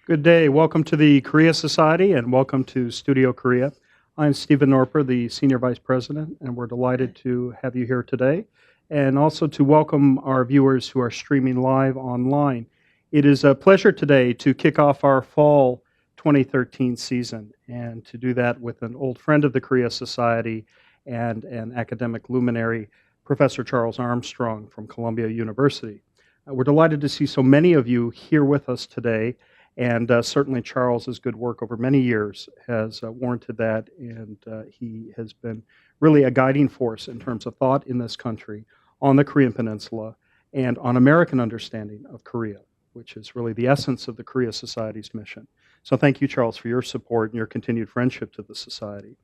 Good day. Welcome to the Korea Society and welcome to Studio Korea. I'm Stephen Norper, the Senior Vice President, and we're delighted to have you here today and also to welcome our viewers who are streaming live online. It is a pleasure today to kick off our fall 2013 season and to do that with an old friend of the Korea Society and an academic luminary, Professor Charles Armstrong from Columbia University. We're delighted to see so many of you here with us today. And certainly Charles's good work over many years has warranted that, and he has been really a guiding force in terms of thought in this country on the Korean Peninsula and on American understanding of Korea, which is really the essence of the Korea Society's mission. So thank you, Charles, for your support and your continued friendship to the Society.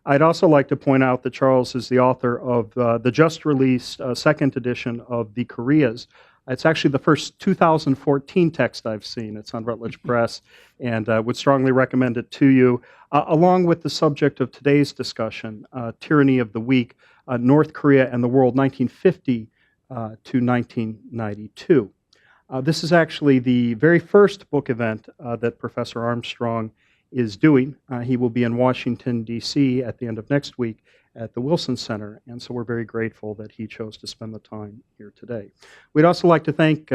I'd also like to point out that Charles is the author of the just-released second edition of The Koreas. It's actually the first 2014 text I've seen. It's on Routledge Press, and I would strongly recommend it to you, along with the subject of today's discussion, Tyranny of the Weak, North Korea and the World, 1950 to 1992. This is actually the very first book event that Professor Armstrong is doing. He will be in Washington, D.C. at the end of next week at the Wilson Center, and so we're very grateful that he chose to spend the time here today. We'd also like to thank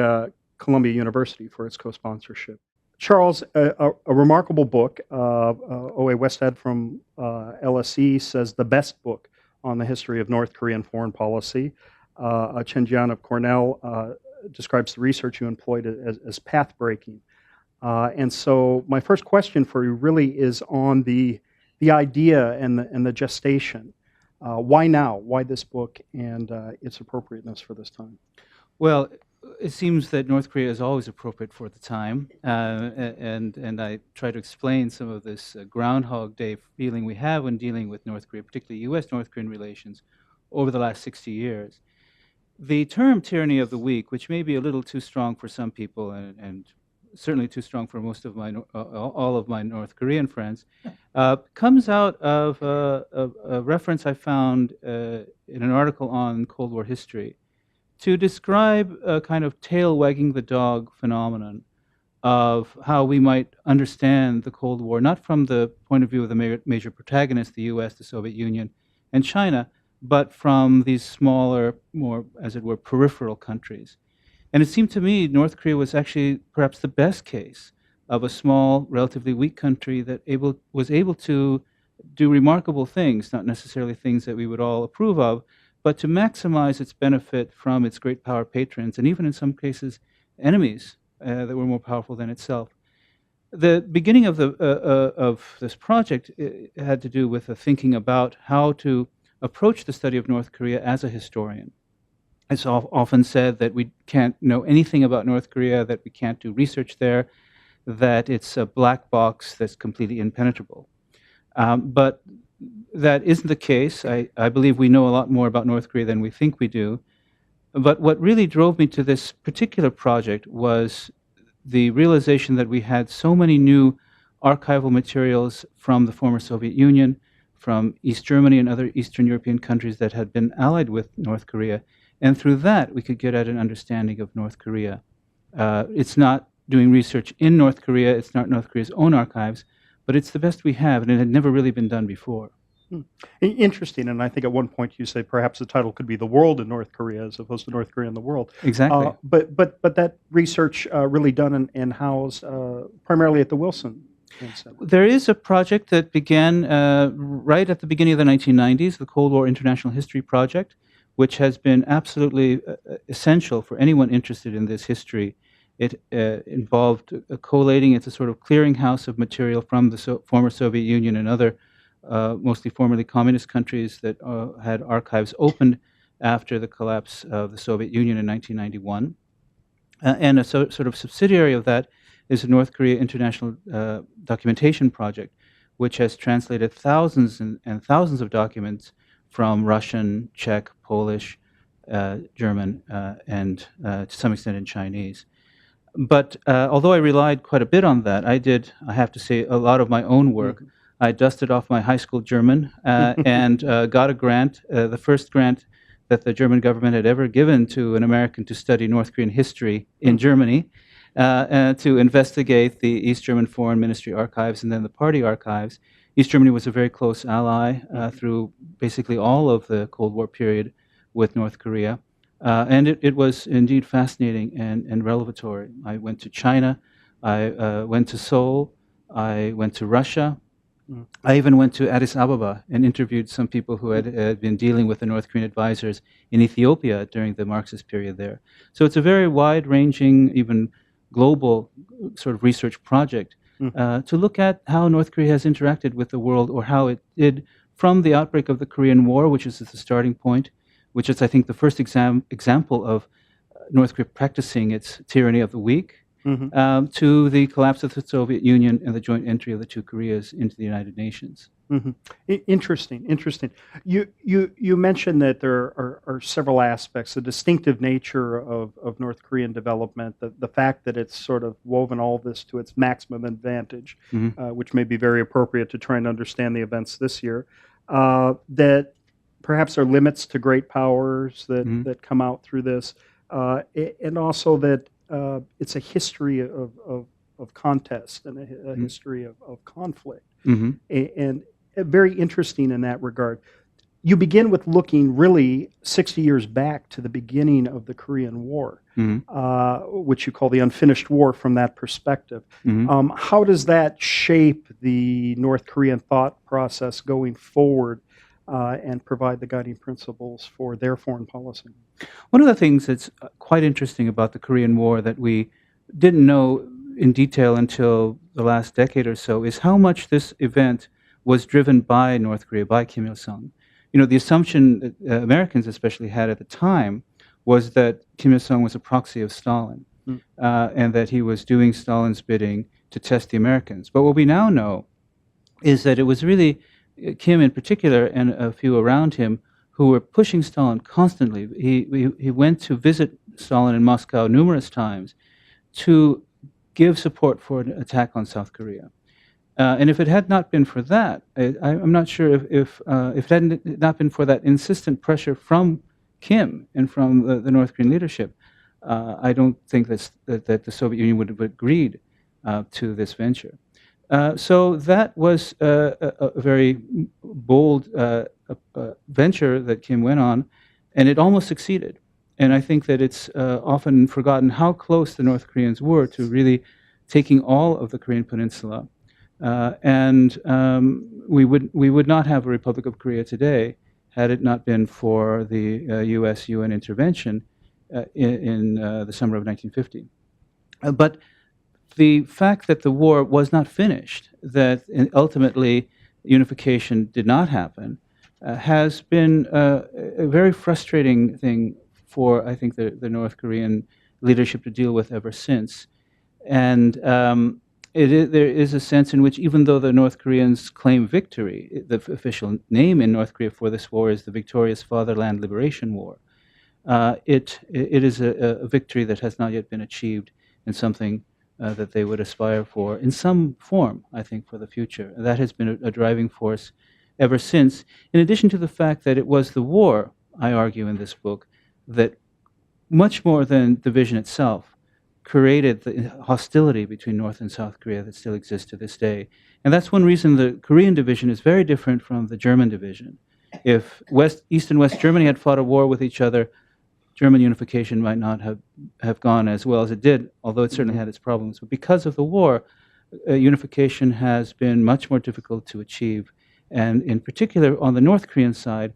Columbia University for its co-sponsorship. Charles, a remarkable book. O.A. Westhead from LSE says the best book on the history of North Korean foreign policy. Chen Jian of Cornell describes the research you employed as path-breaking. And so my first question for you really is on the idea and the gestation. Why now? Why this book and its appropriateness for this time? Well, it seems that North Korea is always appropriate for the time, and I try to explain some of this Groundhog Day feeling we have when dealing with North Korea, particularly U.S.-North Korean relations, over the last 60 years. The term tyranny of the weak, which may be a little too strong for some people and certainly too strong for most of my all of my North Korean friends, comes out of a reference I found in an article on Cold War history to describe a kind of tail wagging the dog phenomenon of how we might understand the Cold War, not from the point of view of the major protagonists, the U.S., the Soviet Union, and China, but from these smaller, more, as it were, peripheral countries. And it seemed to me North Korea was actually perhaps the best case of a small, relatively weak country that was able to do remarkable things, not necessarily things that we would all approve of, but to maximize its benefit from its great power patrons, and even in some cases, enemies that were more powerful than itself. The beginning of this project had to do with thinking about how to approach the study of North Korea as a historian. It's often said that we can't know anything about North Korea, that we can't do research there, that it's a black box that's completely impenetrable. But that isn't the case. I believe we know a lot more about North Korea than we think we do. But what really drove me to this particular project was the realization that we had so many new archival materials from the former Soviet Union, from East Germany and other Eastern European countries that had been allied with North Korea. And through that, we could get at an understanding of North Korea. It's not doing research in North Korea, it's not North Korea's own archives, but it's the best we have, and it had never really been done before. Interesting, and I think at one point you say perhaps the title could be The World in North Korea as opposed to North Korea and the World. Exactly. But that research really done and housed primarily at the Wilson Center. There is a project that began right at the beginning of the 1990s, the Cold War International History Project, which has been absolutely essential for anyone interested in this history. It involved collating. It's a sort of clearinghouse of material from the former Soviet Union and other mostly formerly communist countries that had archives opened after the collapse of the Soviet Union in 1991. And a sort of subsidiary of that is the North Korea International Documentation Project, which has translated thousands and thousands of documents from Russian, Czech, Polish, German, and to some extent in Chinese. But although I relied quite a bit on that, I have to say, a lot of my own work. Mm-hmm. I dusted off my high school German and got a grant, the first grant that the German government had ever given to an American to study North Korean history in Germany. to investigate the East German Foreign Ministry archives and then the party archives. East Germany was a very close ally through basically all of the Cold War period with North Korea. And it was indeed fascinating and revelatory. I went to China, I went to Seoul, I went to Russia. I even went to Addis Ababa and interviewed some people who had been dealing with the North Korean advisors in Ethiopia during the Marxist period there. So it's a very wide-ranging, even global sort of research project to look at how North Korea has interacted with the world, or how it did from the outbreak of the Korean War, which is the starting point, which is, I think, the first example of North Korea practicing its tyranny of the weak, to the collapse of the Soviet Union and the joint entry of the two Koreas into the United Nations. Interesting, interesting. You mentioned that there are several aspects: the distinctive nature of North Korean development, the fact that it's sort of woven all this to its maximum advantage, which may be very appropriate to try and understand the events this year. That perhaps there are limits to great powers that come out through this, and also that it's a history of contest and a history of conflict, and very interesting in that regard. You begin with looking really 60 years back to the beginning of the Korean War, which you call the unfinished war from that perspective. How does that shape the North Korean thought process going forward and provide the guiding principles for their foreign policy? One of the things that's quite interesting about the Korean War that we didn't know in detail until the last decade or so is how much this event was driven by North Korea, by Kim Il-sung. You know, the assumption that Americans especially had at the time was that Kim Il-sung was a proxy of Stalin, and that he was doing Stalin's bidding to test the Americans. But what we now know is that it was really Kim in particular and a few around him who were pushing Stalin constantly. He went to visit Stalin in Moscow numerous times to give support for an attack on South Korea. And if it had not been for that, I'm not sure if it had not been for that insistent pressure from Kim and from the North Korean leadership, I don't think that the Soviet Union would have agreed to this venture. So that was a very bold venture that Kim went on, and it almost succeeded. And I think that it's often forgotten how close the North Koreans were to really taking all of the Korean peninsula. And we would not have a Republic of Korea today had it not been for the U.S.-UN intervention in the summer of 1950. But the fact that the war was not finished, that ultimately unification did not happen, has been a very frustrating thing for, I think, the North Korean leadership to deal with ever since. And there is a sense in which, even though the North Koreans claim victory, the official name in North Korea for this war is the Victorious Fatherland Liberation War, it is a victory that has not yet been achieved, and something that they would aspire for in some form, I think, for the future. That has been a driving force ever since, in addition to the fact that it was the war, I argue in this book, that much more than division itself, created the hostility between North and South Korea that still exists to this day. And that's one reason the Korean division is very different from the German division. If East and West Germany had fought a war with each other, German unification might not have gone as well as it did, although it certainly had its problems. But because of the war, unification has been much more difficult to achieve. And in particular, on the North Korean side,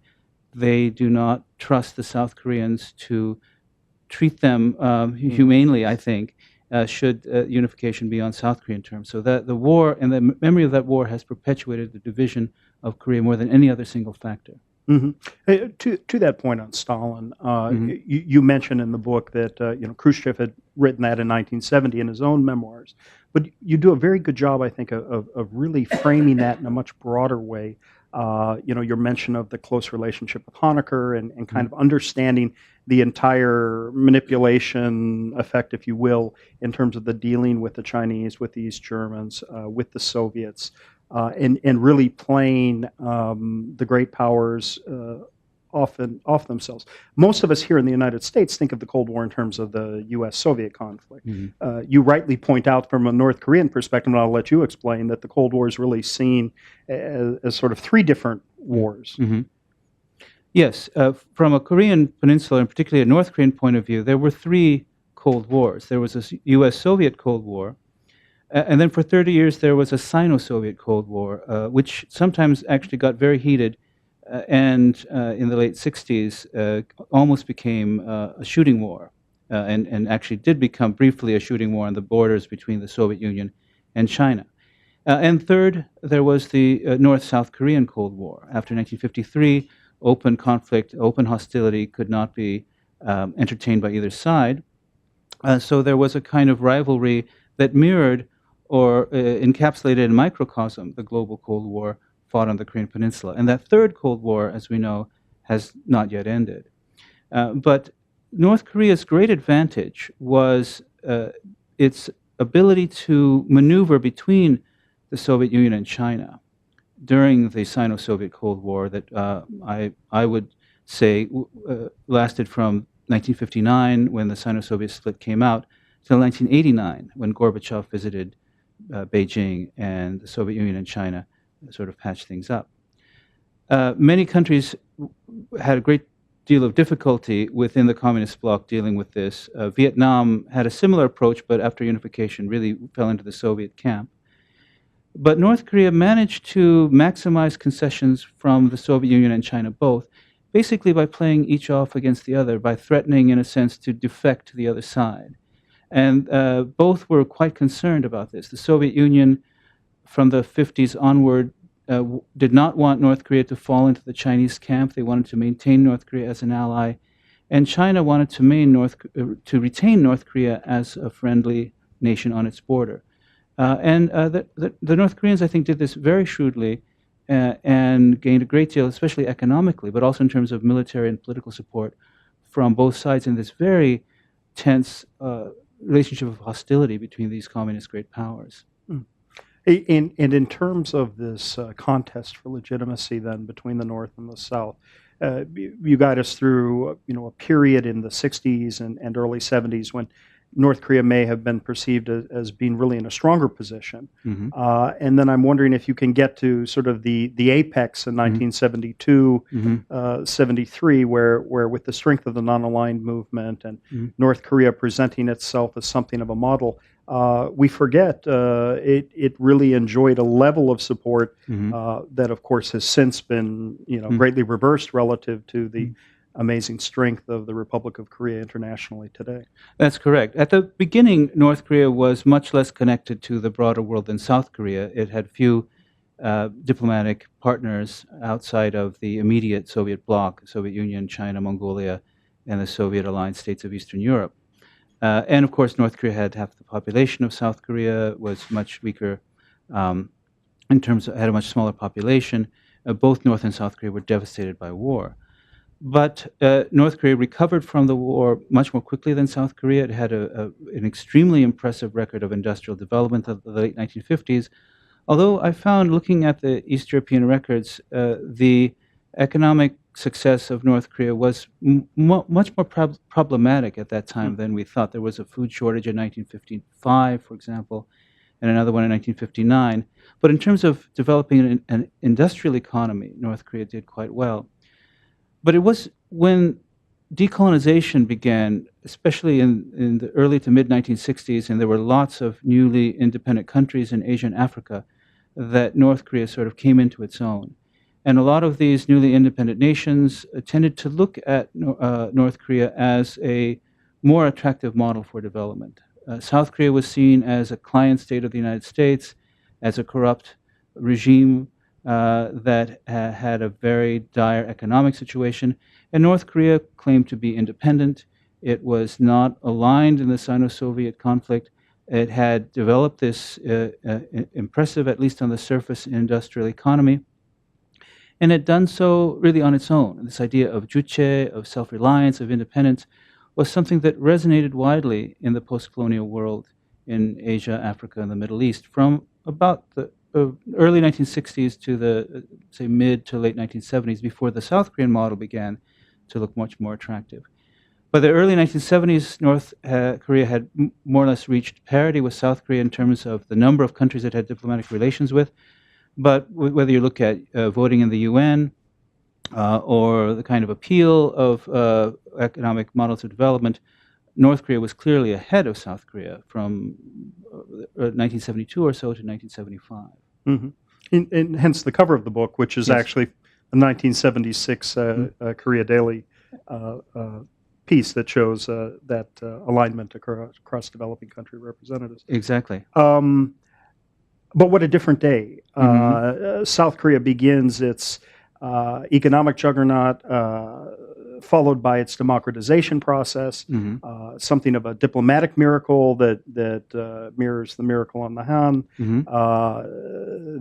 they do not trust the South Koreans to treat them humanely, I think, should unification be on South Korean terms. So that the war and the memory of that war has perpetuated the division of Korea more than any other single factor. To that point on Stalin, you mentioned in the book that Khrushchev had written that in 1970 in his own memoirs, but you do a very good job, I think, of really framing that in a much broader way. Your mention of the close relationship with Honecker and kind of understanding the entire manipulation effect, if you will, in terms of the dealing with the Chinese, with the East Germans, with the Soviets. And really playing the great powers off themselves. Most of us here in the United States think of the Cold War in terms of the U.S.-Soviet conflict. You rightly point out from a North Korean perspective, and I'll let you explain, that the Cold War is really seen as sort of three different wars. Yes, from a Korean peninsula, and particularly a North Korean point of view, there were three Cold Wars. There was a U.S.-Soviet Cold War, and then for 30 years there was a Sino-Soviet Cold War, which sometimes actually got very heated, and in the late 60s almost became a shooting war, and actually did become briefly a shooting war on the borders between the Soviet Union and China. And third, there was the North-South Korean Cold War. After 1953, open conflict, open hostility could not be entertained by either side. So there was a kind of rivalry that mirrored or encapsulated in microcosm the global Cold War fought on the Korean Peninsula. And that third Cold War, as we know, has not yet ended. But North Korea's great advantage was its ability to maneuver between the Soviet Union and China during the Sino-Soviet Cold War that I would say lasted from 1959, when the Sino-Soviet split came out, till 1989, when Gorbachev visited Beijing and the Soviet Union and China sort of patched things up. Many countries had a great deal of difficulty within the communist bloc dealing with this. Vietnam had a similar approach, but after unification really fell into the Soviet camp. But North Korea managed to maximize concessions from the Soviet Union and China both, basically by playing each off against the other, by threatening, in a sense, to defect to the other side. And both were quite concerned about this. The Soviet Union, from the 50s onward, did not want North Korea to fall into the Chinese camp. They wanted to maintain North Korea as an ally. And China wanted to retain North Korea as a friendly nation on its border. The North Koreans, I think, did this very shrewdly and gained a great deal, especially economically, but also in terms of military and political support from both sides in this very tense relationship of hostility between these communist great powers. And in terms of this contest for legitimacy then between the North and the South, you guide us through a period in the 60s and early 70s when North Korea may have been perceived as being really in a stronger position. And then I'm wondering if you can get to sort of the apex in 1972, 73, where with the strength of the non-aligned movement and North Korea presenting itself as something of a model, we forget it really enjoyed a level of support that, of course, has since been greatly reversed relative to the amazing strength of the Republic of Korea internationally today. That's correct. At the beginning, North Korea was much less connected to the broader world than South Korea. It had few diplomatic partners outside of the immediate Soviet bloc, Soviet Union, China, Mongolia, and the Soviet aligned states of Eastern Europe. And of course, North Korea had half the population of South Korea, was much weaker in terms of, had a much smaller population. Both North and South Korea were devastated by war. But North Korea recovered from the war much more quickly than South Korea. It had an extremely impressive record of industrial development of the late 1950s. Although I found, looking at the East European records, the economic success of North Korea was much more problematic at that time than we thought. There was a food shortage in 1955, for example, and another one in 1959. But in terms of developing an industrial economy, North Korea did quite well. But it was when decolonization began, especially in the early to mid-1960s, and there were lots of newly independent countries in Asia and Africa, that North Korea sort of came into its own. And a lot of these newly independent nations tended to look at North Korea as a more attractive model for development. South Korea was seen as a client state of the United States, as a corrupt regime that had a very dire economic situation, and North Korea claimed to be independent. It was not aligned in the Sino-Soviet conflict. It had developed this impressive, at least on the surface, industrial economy, and had done so really on its own. This idea of juche, of self-reliance, of independence, was something that resonated widely in the post-colonial world in Asia, Africa, and the Middle East from about the early 1960s to the, say, mid to late 1970s, before the South Korean model began to look much more attractive. By the early 1970s, North Korea had more or less reached parity with South Korea in terms of the number of countries it had diplomatic relations with. But whether you look at voting in the UN or the kind of appeal of economic models of development, North Korea was clearly ahead of South Korea from 1972 or so to 1975. Mhm. And hence the cover of the book, which is Yes. actually the 1976 Korea Daily piece that shows that alignment across developing country representatives. Exactly. But what a different day. Mhm. South Korea begins its economic juggernaut, followed by its democratization process, Mhm. something of a diplomatic miracle that mirrors the miracle on the Han, Mhm.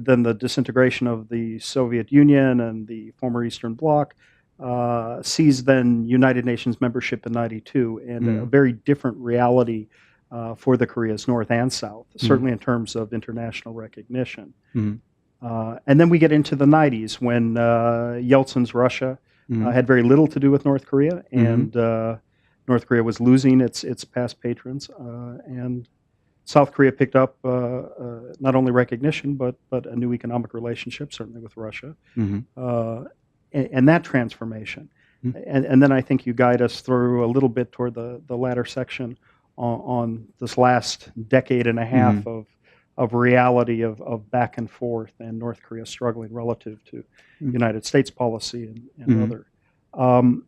then the disintegration of the Soviet Union and the former Eastern Bloc, sees then United Nations membership in '92, and a Mhm. very different reality for the Koreas, North and South, Mhm. certainly in terms of international recognition. Mhm. And then we get into the '90s when Yeltsin's Russia Mhm. had very little to do with North Korea, Mhm. and North Korea was losing its past patrons, and South Korea picked up not only recognition but a new economic relationship, certainly with Russia, Mhm. uh, and that transformation. Mhm. And then I think you guide us through a little bit toward the latter section on this last decade and a half Mhm. of reality of back and forth and North Korea struggling relative to Mhm. United States policy and Mhm. other. Um,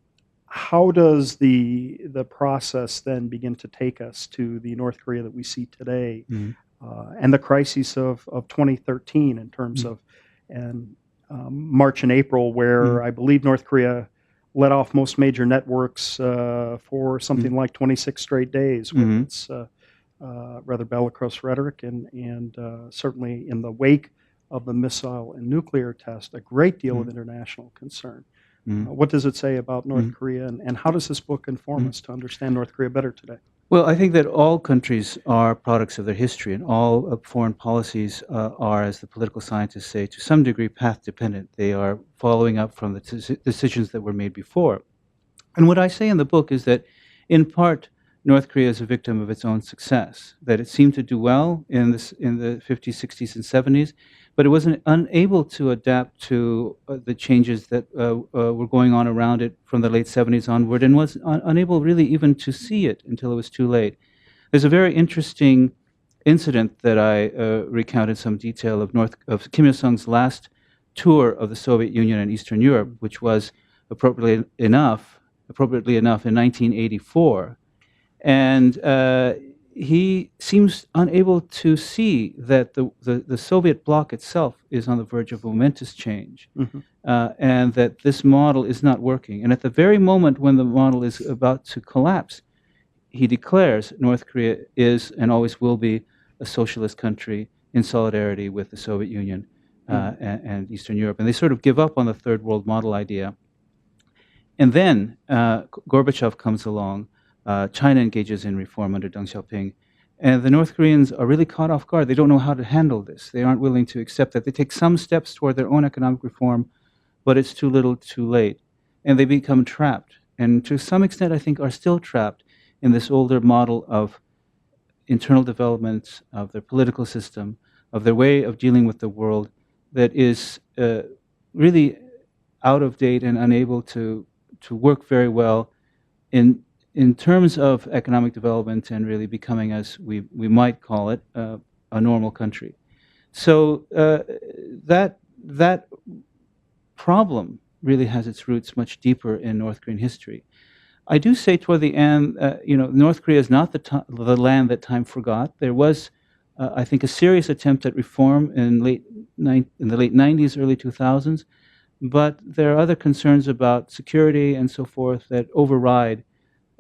how does the process then begin to take us to the North Korea that we see today, Mhm. and the crises of 2013 in terms Mhm. of and March and April, where Mhm. I believe North Korea let off most major networks for something like 26 straight days with Mhm. its rather bellicose rhetoric, and certainly in the wake of the missile and nuclear test, a great deal of Mhm. international concern. Mhm. What does it say about North Mhm. Korea, and how does this book inform Mhm. us to understand North Korea better today? Well, I think that all countries are products of their history, and all foreign policies are, as the political scientists say, to some degree path dependent. They are following up from the decisions that were made before. And what I say in the book is that, in part, North Korea is a victim of its own success, that it seemed to do well in the 50s, 60s, and 70s, but it wasn't unable to adapt to the changes that were going on around it from the late 70s onward, and was unable really even to see it until it was too late. There's a very interesting incident that I recount in some detail of Kim Il Sung's last tour of the Soviet Union and Eastern Europe, which was appropriately enough in 1984, and he seems unable to see that the Soviet bloc itself is on the verge of momentous change, Mhm. and that this model is not working. And at the very moment when the model is about to collapse, he declares North Korea is and always will be a socialist country in solidarity with the Soviet Union Mhm. and Eastern Europe. And they sort of give up on the third world model idea. And then Gorbachev comes along. China engages in reform under Deng Xiaoping. And the North Koreans are really caught off guard. They don't know how to handle this. They aren't willing to accept that. They take some steps toward their own economic reform, but it's too little too late. And they become trapped. And to some extent, I think, are still trapped in this older model of internal development, of their political system, of their way of dealing with the world that is really out of date and unable to work very well in in terms of economic development and really becoming, as we might call it, a normal country. So that problem really has its roots much deeper in North Korean history. I do say toward the end, North Korea is not the land that time forgot. There was, I think, a serious attempt at reform in the late 90s, early 2000s, but there are other concerns about security and so forth that override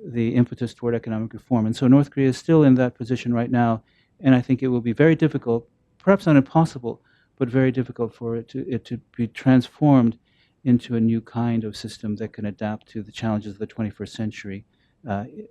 the impetus toward economic reform. And so North Korea is still in that position right now, and I think it will be very difficult, perhaps not impossible, but very difficult for it to be transformed into a new kind of system that can adapt to the challenges of the 21st century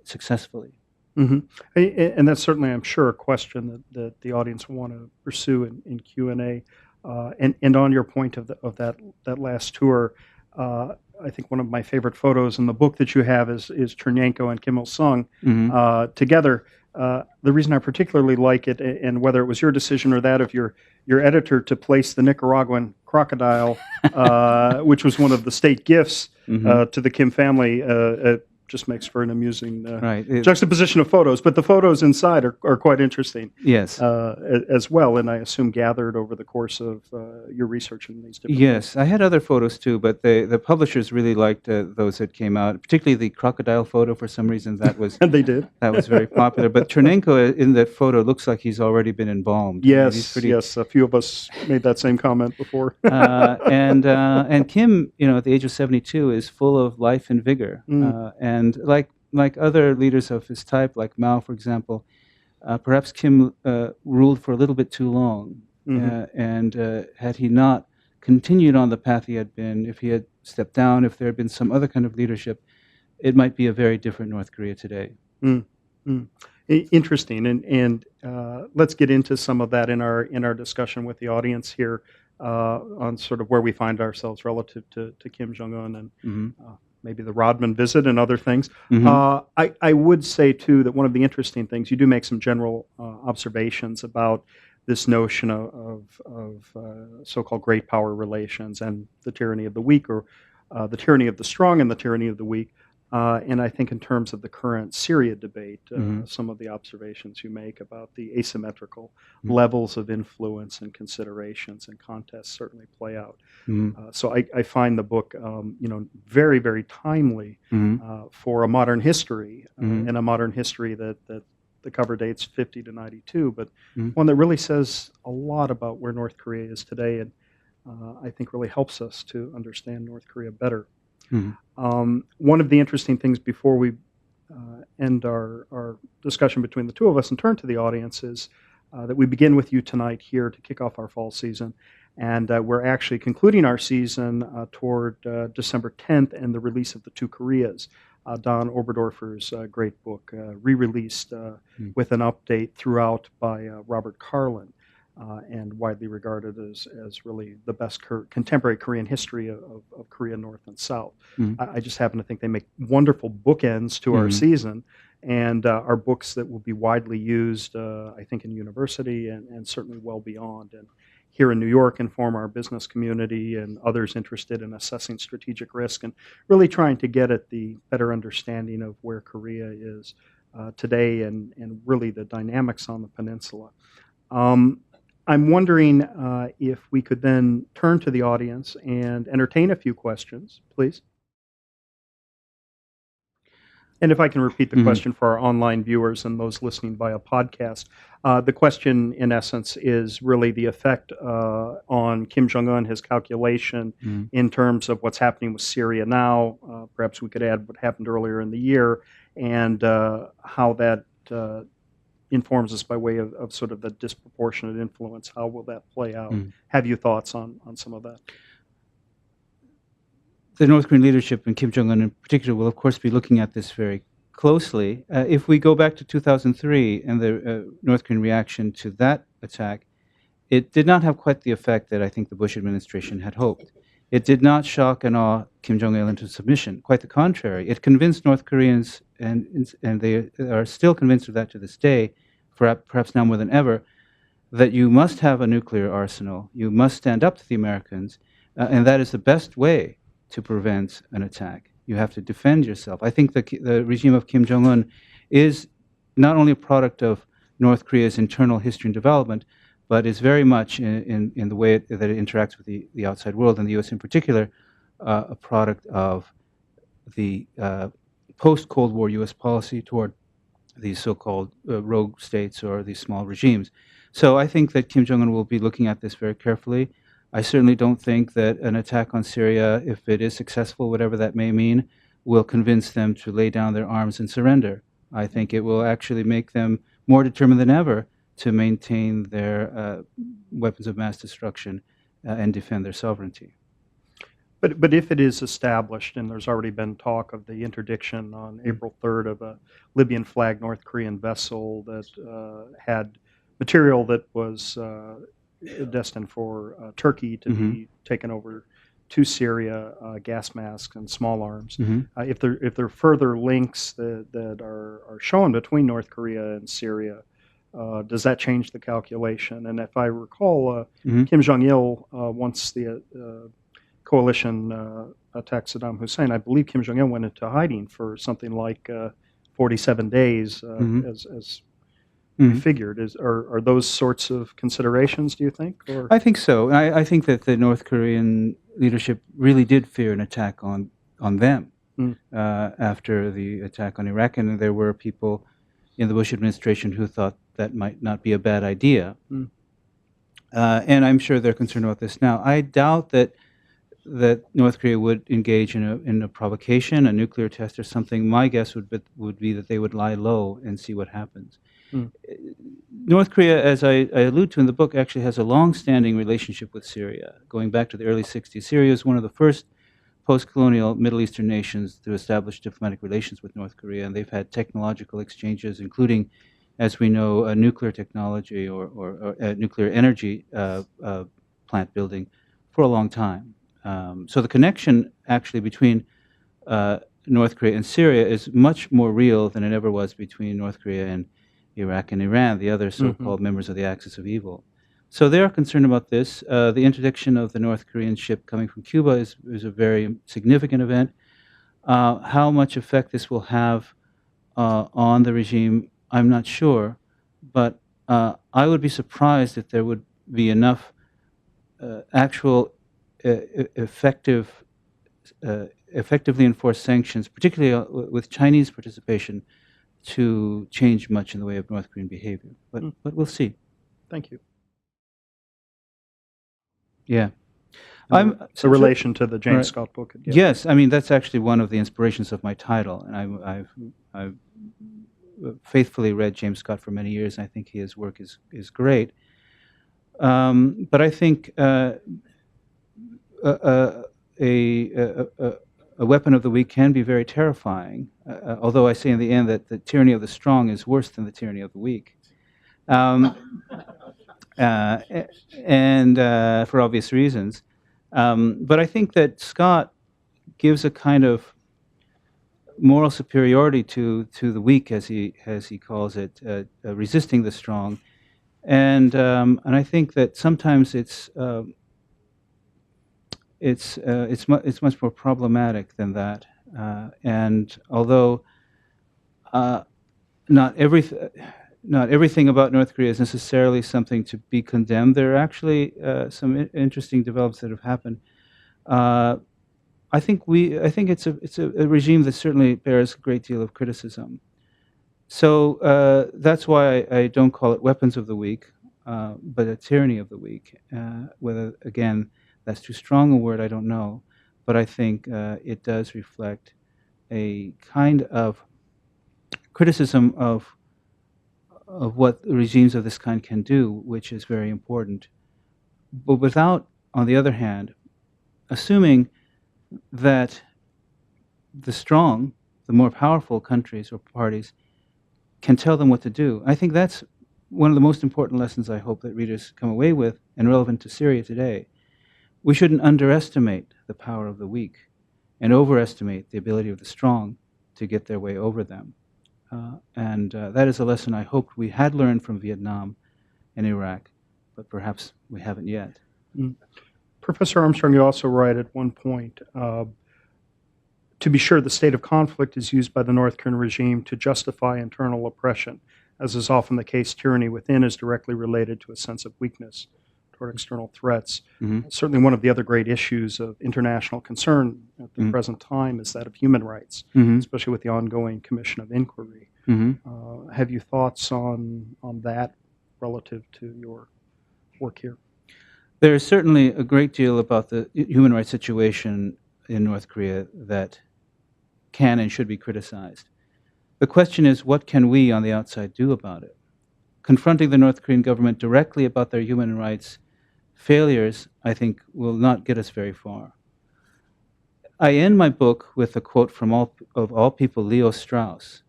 successfully. hmm And that's certainly, I'm sure, a question that the audience will want to pursue in Q&A. And on your point of that last tour, I think one of my favorite photos in the book that you have is Chernenko and Kim Il Sung Hmm. together. The reason I particularly like it, and whether it was your decision or that of your editor, to place the Nicaraguan crocodile, which was one of the state gifts Hmm. to the Kim family, just makes for an amusing Right. juxtaposition of photos. But the photos inside are quite interesting Yes. as well, and I assume gathered over the course of your research in these different Yes, places. I had other photos too, but the publishers really liked those that came out, particularly the crocodile photo. For some reason, And they did. that was very popular. But Chernenko in that photo looks like he's already been embalmed. I mean, he's Yes, pretty. yes. A few of us made that same comment before. And Kim, at the age of 72, is full of life and vigor. Mm, And like other leaders of his type, like Mao, for example, perhaps Kim ruled for a little bit too long. mhm. And had he not continued on the path he had been, if he had stepped down, if there had been some other kind of leadership, it might be a very different North Korea today. Mm, mm. Interesting, and let's get into some of that in our discussion with the audience here on sort of where we find ourselves relative to Kim Jong Un and Hmm. maybe the Rodman visit and other things. Hmm. I would say too that one of the interesting things, you do make some general observations about this notion of so-called great power relations and the tyranny of the weak, or the tyranny of the strong and the tyranny of the weak. And I think in terms of the current Syria debate, Hmm. some of the observations you make about the asymmetrical levels of influence and considerations and contests certainly play out. Hmm. So I find the book, very, very timely Hmm. for a modern history, Hmm. and a modern history that the cover dates 50 to 92, but Hmm. one that really says a lot about where North Korea is today, and I think really helps us to understand North Korea better. Hmm. One of the interesting things before we end our discussion between the two of us and turn to the audience is that we begin with you tonight here to kick off our fall season. And we're actually concluding our season toward December 10th and the release of The Two Koreas, Don Oberdorfer's great book, re-released with an update throughout by Robert Carlin, and widely regarded as really the best contemporary Korean history of Korea North and South. Hmm. I just happen to think they make wonderful bookends to our Hmm. season, and are books that will be widely used, I think, in university and certainly well beyond. And here in New York, inform our business community and others interested in assessing strategic risk and really trying to get at the better understanding of where Korea is today and really the dynamics on the peninsula. Um, I'm wondering if we could then turn to the audience and entertain a few questions, please. And if I can repeat the Hmm. question for our online viewers and those listening via podcast, the question, in essence, is really the effect on Kim Jong-un, his calculation Hmm. in terms of what's happening with Syria now. Perhaps we could add what happened earlier in the year, and how that informs us by way of sort of the disproportionate influence. How will that play out? Hmm. Have you thoughts on some of that? The North Korean leadership, and Kim Jong-un in particular, will of course be looking at this very closely. If we go back to 2003 and the North Korean reaction to that attack, it did not have quite the effect that I think the Bush administration had hoped. It did not shock and awe Kim Jong-il into submission. Quite the contrary. It convinced North Koreans, and they are still convinced of that to this day, perhaps now more than ever, that you must have a nuclear arsenal. You must stand up to the Americans, and that is the best way to prevent an attack. You have to defend yourself. I think the regime of Kim Jong-un is not only a product of North Korea's internal history and development, but is very much in the way that it interacts with the outside world, and the U.S. in particular, a product of the post-Cold War U.S. policy toward these so-called rogue states or these small regimes. So I think that Kim Jong-un will be looking at this very carefully. I certainly don't think that an attack on Syria, if it is successful, whatever that may mean, will convince them to lay down their arms and surrender. I think it will actually make them more determined than ever to maintain their weapons of mass destruction and defend their sovereignty. But if it is established, and there's already been talk of the interdiction on April 3rd of a Libyan flagged North Korean vessel that had material that was destined for Turkey to be taken over to Syria, gas masks and small arms. If there are further links that are shown between North Korea and Syria, does that change the calculation? And if I recall, Kim Jong-Il, once the coalition attacked Saddam Hussein, I believe Kim Jong-il went into hiding for something like 47 days, as we figured. Are those sorts of considerations, do you think? Or? I think so. I think that the North Korean leadership really did fear an attack on them after the attack on Iraq, and there were people in the Bush administration who thought that might not be a bad idea. And I'm sure they're concerned about this now. I doubt that North Korea would engage in a provocation, a nuclear test or something. My guess would be that they would lie low and see what happens. North Korea, as I allude to in the book, actually has a long-standing relationship with Syria, going back to the early 60s. Syria is one of the first post-colonial Middle Eastern nations to establish diplomatic relations with North Korea, and they've had technological exchanges, including, as we know, a nuclear technology or nuclear energy plant building for a long time. So the connection actually between North Korea and Syria is much more real than it ever was between North Korea and Iraq and Iran, the other so-called members of the Axis of Evil. So they are concerned about this. The interdiction of the North Korean ship coming from Cuba is a very significant event. How much effect this will have on the regime, I'm not sure, but I would be surprised if there would be enough actual effectively enforced sanctions, particularly with Chinese participation, to change much in the way of North Korean behavior. But we'll see. Thank you. Yeah. The relation to the James Scott book. Again. Yes, I mean, that's actually one of the inspirations of my title. And I've faithfully read James Scott for many years, and I think his work is great. But I think a weapon of the weak can be very terrifying, although I say in the end that the tyranny of the strong is worse than the tyranny of the weak. And for obvious reasons. But I think that Scott gives a kind of moral superiority to the weak, as he calls it, resisting the strong. And I think that sometimes it's much more problematic than that. And although not everything about North Korea is necessarily something to be condemned, there are actually some interesting developments that have happened. I think it's a regime that certainly bears a great deal of criticism. So that's why I don't call it weapons of the weak, but a tyranny of the weak. Whether, again, that's too strong a word, I don't know. But I think it does reflect a kind of criticism of what regimes of this kind can do, which is very important. But without, on the other hand, assuming that the strong, the more powerful countries or parties can tell them what to do. I think that's one of the most important lessons I hope that readers come away with and relevant to Syria today. We shouldn't underestimate the power of the weak and overestimate the ability of the strong to get their way over them. And that is a lesson I hoped we had learned from Vietnam and Iraq, but perhaps we haven't yet. Professor Armstrong, you also write at one point, to be sure, the state of conflict is used by the North Korean regime to justify internal oppression. As is often the case, tyranny within is directly related to a sense of weakness toward external threats. Certainly one of the other great issues of international concern at the present time is that of human rights, especially with the ongoing Commission of Inquiry. Have you thoughts on that relative to your work here? There is certainly a great deal about the human rights situation in North Korea that can and should be criticized. The question is, what can we on the outside do about it? Confronting the North Korean government directly about their human rights failures, I think, will not get us very far. I end my book with a quote from of all people, Leo Strauss,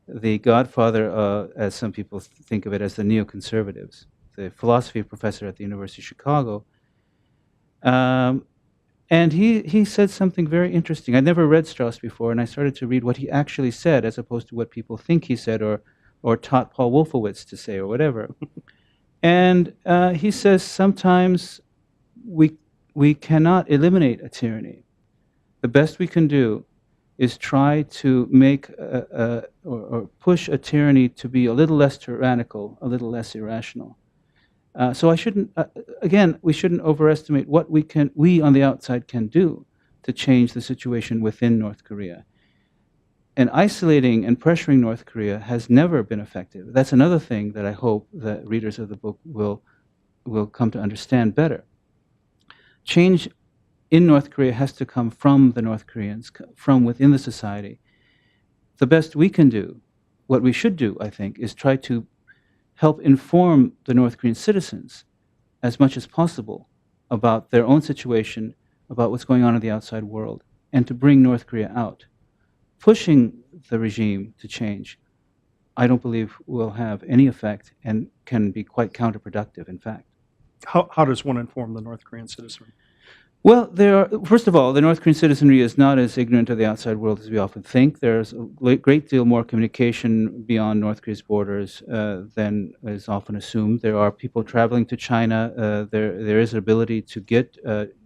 the godfather, as some people think of it, as the neoconservatives, the philosophy professor at the University of Chicago. And he said something very interesting. I'd never read Strauss before, and I started to read what he actually said as opposed to what people think he said or taught Paul Wolfowitz to say or whatever. And he says sometimes we cannot eliminate a tyranny. The best we can do is try to make or push a tyranny to be a little less tyrannical, a little less irrational. So I shouldn't, again, we shouldn't overestimate what we on the outside can do to change the situation within North Korea. And isolating and pressuring North Korea has never been effective. That's another thing that I hope that readers of the book will come to understand better. Change in North Korea has to come from the North Koreans, from within the society. The best we can do, what we should do, I think, is try to help inform the North Korean citizens as much as possible about their own situation, about what's going on in the outside world, and to bring North Korea out. Pushing the regime to change, I don't believe will have any effect and can be quite counterproductive, in fact. How does one inform the North Korean citizenry? Well, first of all, the North Korean citizenry is not as ignorant of the outside world as we often think. There's a great deal more communication beyond North Korea's borders than is often assumed. There are people traveling to China. There is an ability to get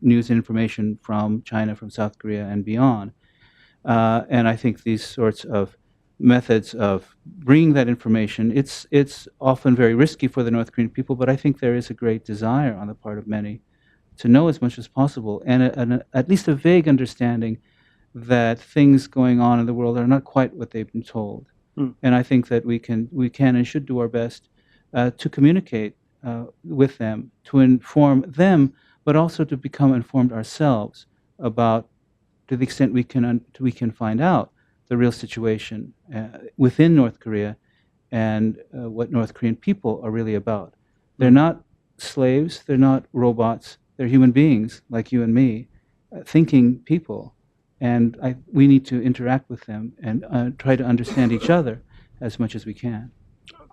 news information from China, from South Korea, and beyond. And I think these sorts of methods of bringing that information, it's often very risky for the North Korean people, but I think there is a great desire on the part of many to know as much as possible, and at least a vague understanding that things going on in the world are not quite what they've been told. And I think that we can and should do our best to communicate with them, to inform them, but also to become informed ourselves about, to the extent we can find out the real situation within North Korea and what North Korean people are really about. They're not slaves, they're not robots, they're human beings like you and me, thinking people, and we need to interact with them and try to understand each other as much as we can.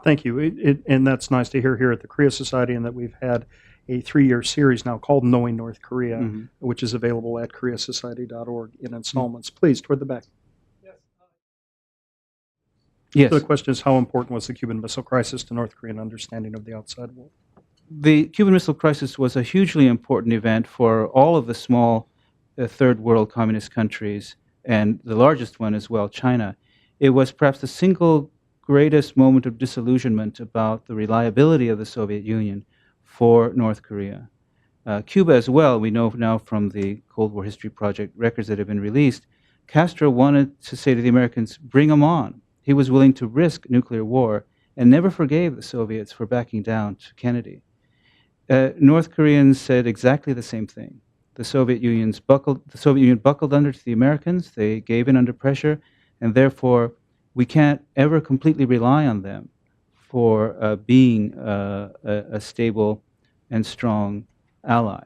Thank you. And that's nice to hear here at the Korea Society, and that we've had a 3-year series now called Knowing North Korea, which is available at koreasociety.org in installments. Please, toward the back. Yes. So the question is, how important was the Cuban Missile Crisis to North Korean understanding of the outside world? The Cuban Missile Crisis was a hugely important event for all of the small third world communist countries, and the largest one as well, China. It was perhaps the single greatest moment of disillusionment about the reliability of the Soviet Union for North Korea. Cuba as well, we know now from the Cold War History Project records that have been released, Castro wanted to say to the Americans, bring them on. He was willing to risk nuclear war and never forgave the Soviets for backing down to Kennedy. North Koreans said exactly the same thing. The Soviet Union buckled under to the Americans. They gave in under pressure, and therefore we can't ever completely rely on them for being a stable and strong ally.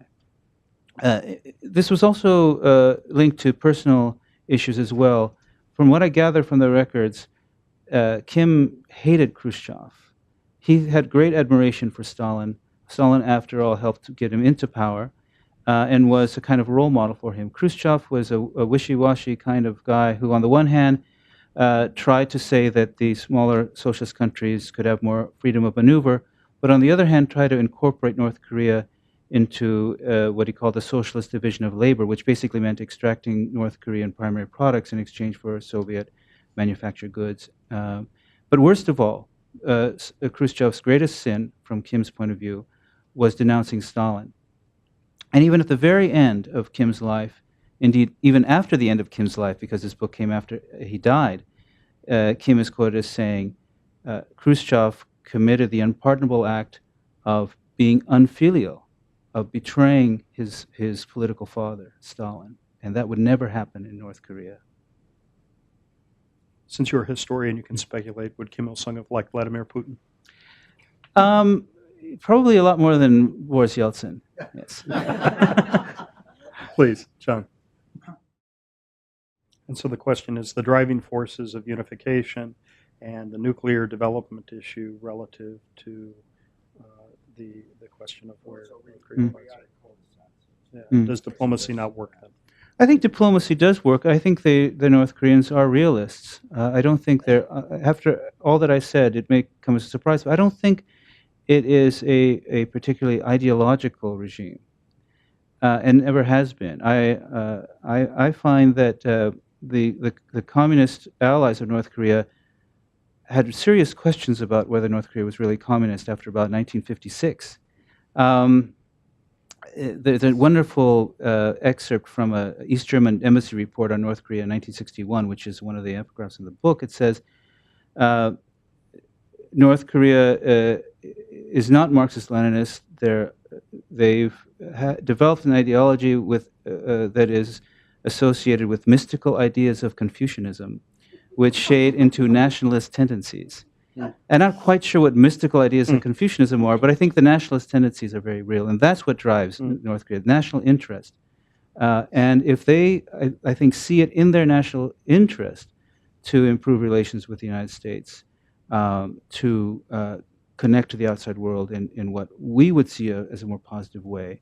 This was also linked to personal issues as well. From what I gather from the records, Kim hated Khrushchev. He had great admiration for Stalin. Stalin, after all, helped get him into power and was a kind of role model for him. Khrushchev was a wishy-washy kind of guy who, on the one hand, tried to say that the smaller socialist countries could have more freedom of maneuver, but on the other hand, tried to incorporate North Korea into what he called the socialist division of labor, which basically meant extracting North Korean primary products in exchange for Soviet manufactured goods. But worst of all, Khrushchev's greatest sin, from Kim's point of view, was denouncing Stalin. And even at the very end of Kim's life, indeed, even after the end of Kim's life, because this book came after he died, Kim is quoted as saying, Khrushchev committed the unpardonable act of being unfilial, of betraying his political father, Stalin. And that would never happen in North Korea. Since you're a historian, you can speculate, would Kim Il-sung have liked Vladimir Putin? Probably a lot more than Boris Yeltsin, yes. Please, John. And so the question is the driving forces of unification and the nuclear development issue relative to the question of where North Korea Mm. lies. Yeah. Mm. Does diplomacy not work then? I think diplomacy does work. I think the North Koreans are realists. I don't think they're, after all that I said, it may come as a surprise, but I don't think it is a particularly ideological regime, and never has been. I find that the communist allies of North Korea had serious questions about whether North Korea was really communist after about 1956. Um, there's a wonderful excerpt from a East German embassy report on North Korea in 1961, which is one of the epigraphs in the book. It says, North Korea is not Marxist-Leninist. They've developed an ideology that is associated with mystical ideas of Confucianism, which shade into nationalist tendencies. I'm not quite sure what mystical ideas of Confucianism are, but I think the nationalist tendencies are very real, and that's what drives North Korea, national interest. And if they, I think, see it in their national interest to improve relations with the United States, to connect to the outside world in what we would see as a more positive way,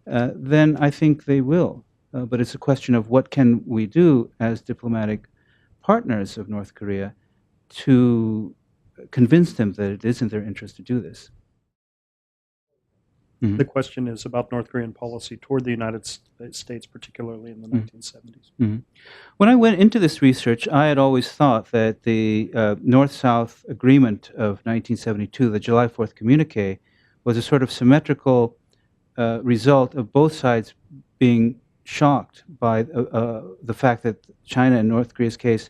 then I think they will. But it's a question of what can we do as diplomatic partners of North Korea to convince them that it is in their interest to do this. The question is about North Korean policy toward the United States, particularly in the 1970s. When I went into this research, I had always thought that the North-South Agreement of 1972, the July 4th communique, was a sort of symmetrical result of both sides being shocked by the fact that China, in North Korea's case,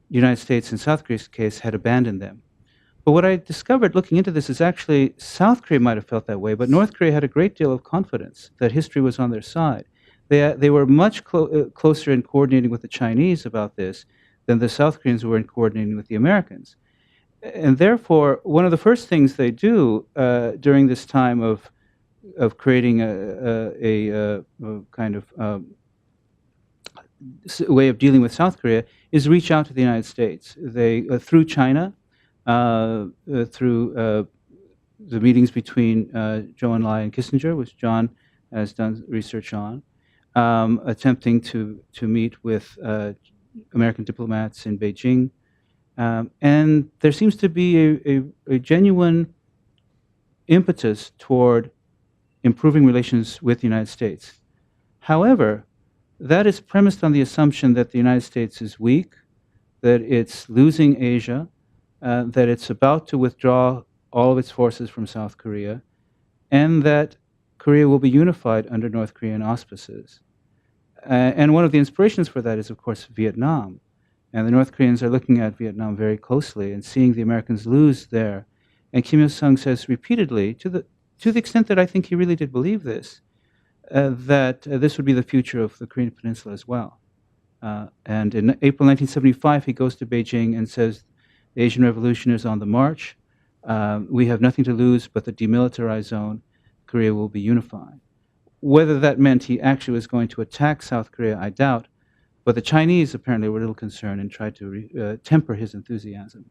the United States in South Korea's case, had abandoned them. But what I discovered looking into this is actually South Korea might have felt that way, but North Korea had a great deal of confidence that history was on their side. They were much closer in coordinating with the Chinese about this than the South Koreans were in coordinating with the Americans. And therefore, one of the first things they do during this time of creating a kind of way of dealing with South Korea is reach out to the United States. They through China, through the meetings between Geun-Hye and Kissinger, which John has done research on, attempting to meet with American diplomats in Beijing. And there seems to be a genuine impetus toward improving relations with the United States. However, that is premised on the assumption that the United States is weak, that it's losing Asia, that it's about to withdraw all of its forces from South Korea, and that Korea will be unified under North Korean auspices. And one of the inspirations for that is, of course, Vietnam. And the North Koreans are looking at Vietnam very closely and seeing the Americans lose there. And Kim Il-sung says repeatedly, to the extent that I think he really did believe this, that this would be the future of the Korean Peninsula as well. And in April 1975, he goes to Beijing and says, the Asian Revolution is on the march. We have nothing to lose but the demilitarized zone. Korea will be unified. Whether that meant he actually was going to attack South Korea, I doubt. But the Chinese apparently were a little concerned and tried to temper his enthusiasm.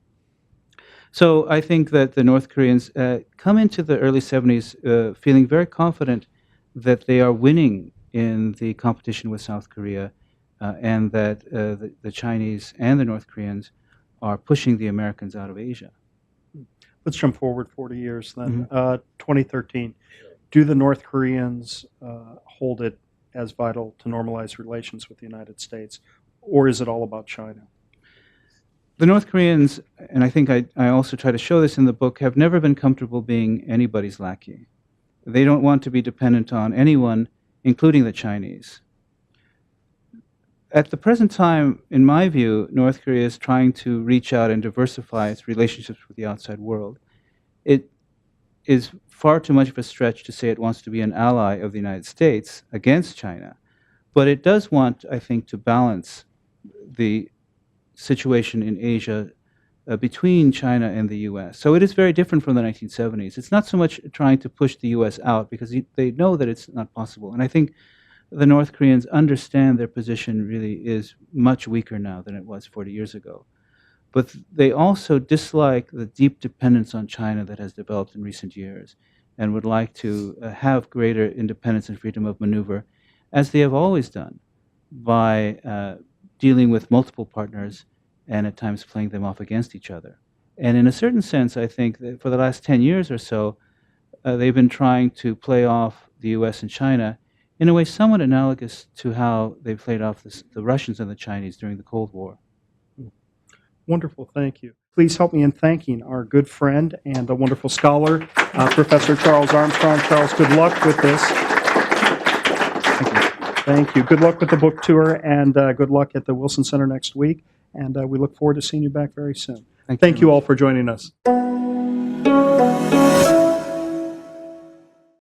So I think that the North Koreans come into the early 70s feeling very confident that they are winning in the competition with South Korea, and that the Chinese and the North Koreans are pushing the Americans out of Asia. Let's jump forward 40 years then. 2013. Do the North Koreans hold it as vital to normalize relations with the United States, or is it all about China? The North Koreans, and I think I also try to show this in the book, have never been comfortable being anybody's lackey. They don't want to be dependent on anyone, including the Chinese. At the present time, in my view, North Korea is trying to reach out and diversify its relationships with the outside world. It is far too much of a stretch to say it wants to be an ally of the United States against China, but it does want, I think, to balance the situation in Asia between China and the U.S. So it is very different from the 1970s. It's not so much trying to push the U.S. out because they know that it's not possible. And I think the North Koreans understand their position really is much weaker now than it was 40 years ago. But they also dislike the deep dependence on China that has developed in recent years and would like to have greater independence and freedom of maneuver, as they have always done, by dealing with multiple partners and at times playing them off against each other. And in a certain sense, I think that for the last 10 years or so, they've been trying to play off the U.S. and China in a way somewhat analogous to how they played off the Russians and the Chinese during the Cold War. Wonderful, thank you. Please help me in thanking our good friend and a wonderful scholar, Professor Charles Armstrong. Charles, good luck with this. Thank you. Thank you. Good luck with the book tour, and good luck at the Wilson Center next week. And we look forward to seeing you back very soon. Thank Thank very you much. all for joining us.